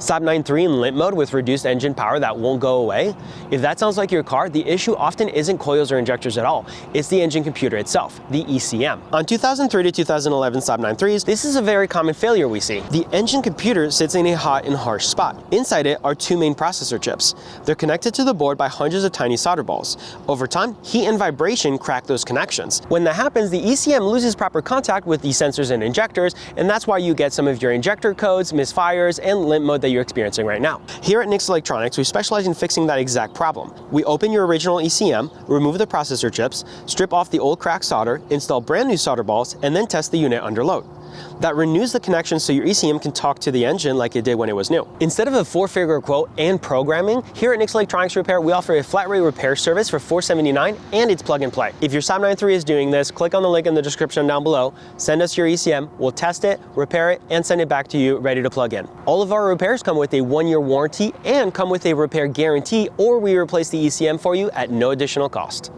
Saab 9.3 in limp mode with reduced engine power that won't go away? If that sounds like your car, the issue often isn't coils or injectors at all. It's the engine computer itself, the ECM. On 2003 to 2011 Saab 9.3s, this is a very common failure we see. The engine computer sits in a hot and harsh spot. Inside it are two main processor chips. They're connected to the board by hundreds of tiny solder balls. Over time, heat and vibration crack those connections. When that happens, the ECM loses proper contact with the sensors and injectors, and that's why you get some of your injector codes, misfires, and limp mode that you're experiencing right now. Here at Nix Electronics, we specialize in fixing that exact problem. We open your original ECM, remove the processor chips, strip off the old cracked solder, install brand new solder balls, and then test the unit under load. That renews the connection so your ECM can talk to the engine like it did when it was new. Instead of a 4-figure quote and programming, here at Nix Electronics Repair, we offer a flat rate repair service for $479, and it's plug and play. If your Saab 9.3 is doing this, click on the link in the description down below, send us your ECM, we'll test it, repair it, and send it back to you ready to plug in. All of our repairs come with a 1-year warranty and come with a repair guarantee, or we replace the ECM for you at no additional cost.